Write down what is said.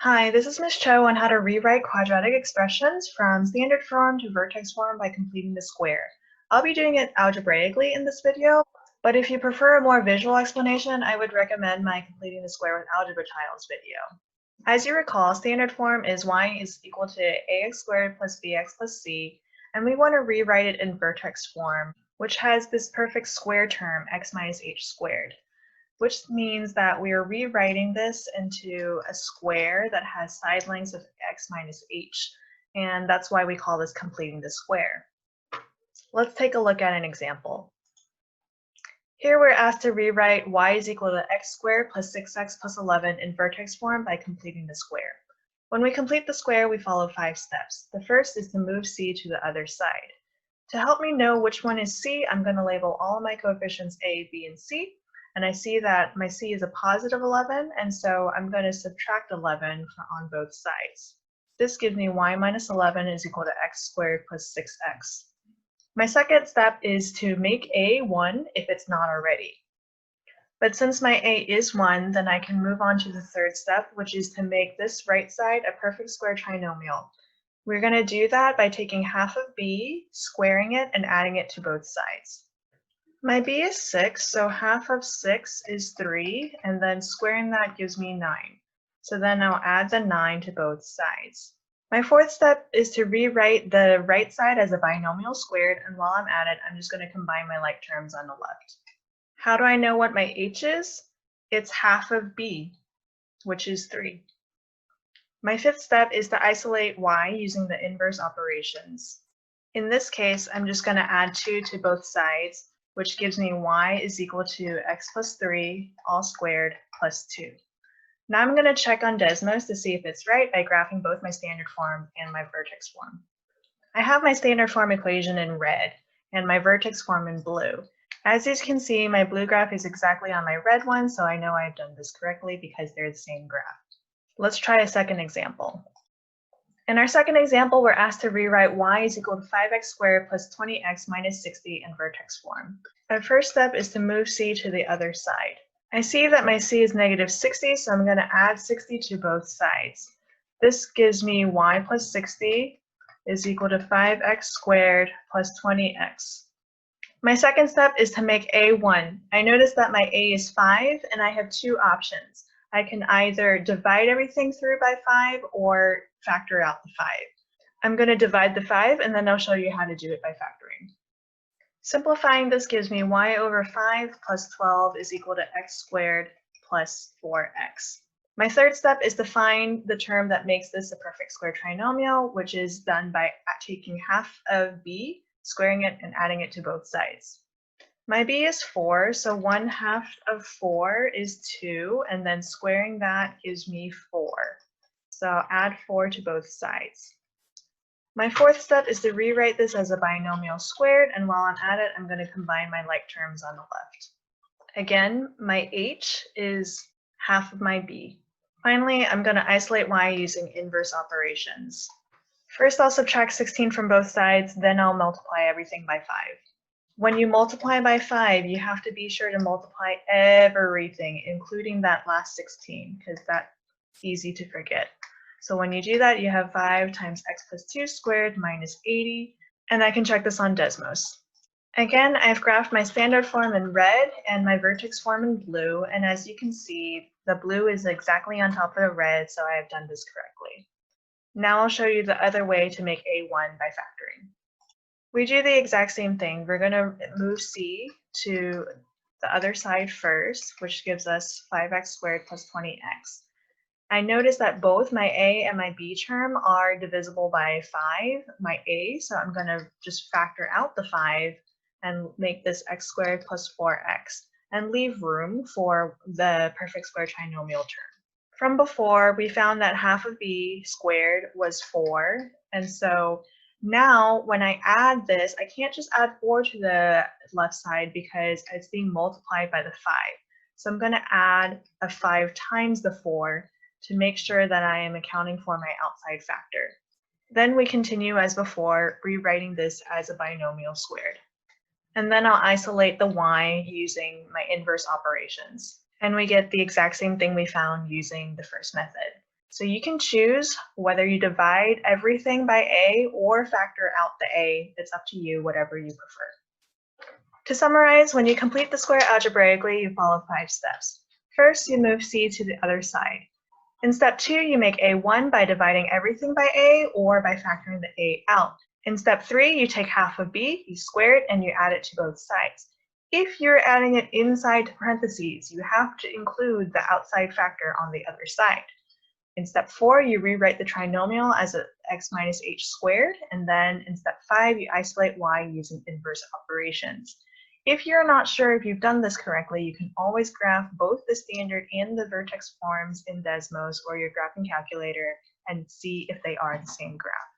Hi, this is Ms. Cho on how to rewrite quadratic expressions from standard form to vertex form by completing the square. I'll be doing it algebraically in this video, but if you prefer a more visual explanation, I would recommend my completing the square with algebra tiles video. As you recall, standard form is y is equal to ax squared plus bx plus c, and we want to rewrite it in vertex form, which has this perfect square term, x minus h squared, which means that we are rewriting this into a square that has side lengths of x minus h, and that's why we call this completing the square. Let's take a look at an example. Here we're asked to rewrite y is equal to x squared plus 6x plus 11 in vertex form by completing the square. When we complete the square, we follow 5 steps. The first is to move c to the other side. To help me know which one is c, I'm going to label all of my coefficients a, b, and c. And I see that my c is a positive 11, and so I'm going to subtract 11 on both sides. This gives me y minus 11 is equal to x squared plus 6x. My second step is to make a 1 if it's not already. But since my a is 1, then I can move on to the third step, which is to make this right side a perfect square trinomial. We're going to do that by taking half of b, squaring it, and adding it to both sides. My b is 6, so half of 6 is 3, and then squaring that gives me 9. So then I'll add the 9 to both sides. My fourth step is to rewrite the right side as a binomial squared, and while I'm at it, I'm just going to combine my like terms on the left. How do I know what my h is? It's half of b, which is 3. My fifth step is to isolate y using the inverse operations. In this case, I'm just going to add 2 to both sides, which gives me y is equal to x plus 3 all squared plus 2. Now I'm going to check on Desmos to see if it's right by graphing both my standard form and my vertex form. I have my standard form equation in red and my vertex form in blue. As you can see, my blue graph is exactly on my red one, so I know I've done this correctly because they're the same graph. Let's try a second example. In our second example, we're asked to rewrite y is equal to 5x squared plus 20x minus 60 in vertex form. Our first step is to move c to the other side. I see that my c is negative 60, so I'm going to add 60 to both sides. This gives me y plus 60 is equal to 5x squared plus 20x. My second step is to make a 1. I notice that my a is 5, and I have two options. I can either divide everything through by 5 or factor out the 5. I'm going to divide the 5 and then I'll show you how to do it by factoring. Simplifying this gives me y over 5 plus 12 is equal to x squared plus 4x. My third step is to find the term that makes this a perfect square trinomial, which is done by taking half of b, squaring it, and adding it to both sides. My b is 4, so 1/2 of 4 is 2, and then squaring that gives me 4. So I'll add 4 to both sides. My fourth step is to rewrite this as a binomial squared, and while I'm at it, I'm going to combine my like terms on the left. Again, my h is half of my b. Finally, I'm going to isolate y using inverse operations. First, I'll subtract 16 from both sides, then I'll multiply everything by 5. When you multiply by 5, you have to be sure to multiply everything, including that last 16, because that's easy to forget. So when you do that, you have 5 times x plus 2 squared minus 80, and I can check this on Desmos. Again, I've graphed my standard form in red and my vertex form in blue, and as you can see, the blue is exactly on top of the red, so I have done this correctly. Now I'll show you the other way to make a1 by factoring. We do the exact same thing. We're going to move c to the other side first, which gives us 5x squared plus 20x. I notice that both my a and my b term are divisible by 5, my a, so I'm going to just factor out the 5 and make this x squared plus 4x and leave room for the perfect square trinomial term. From before, we found that half of b squared was 4, and so now, when I add this, I can't just add 4 to the left side because it's being multiplied by the 5. So I'm going to add a 5 times the 4 to make sure that I am accounting for my outside factor. Then we continue as before, rewriting this as a binomial squared. And then I'll isolate the y using my inverse operations. And we get the exact same thing we found using the first method. So you can choose whether you divide everything by a or factor out the a. It's up to you, whatever you prefer. To summarize, when you complete the square algebraically, you follow 5 steps. First, you move c to the other side. In step 2, you make a1 by dividing everything by a or by factoring the a out. In step 3, you take half of b, you square it, and you add it to both sides. If you're adding it inside parentheses, you have to include the outside factor on the other side. In step 4, you rewrite the trinomial as x minus h squared, and then in step 5, you isolate y using inverse operations. If you're not sure if you've done this correctly, you can always graph both the standard and the vertex forms in Desmos or your graphing calculator and see if they are the same graph.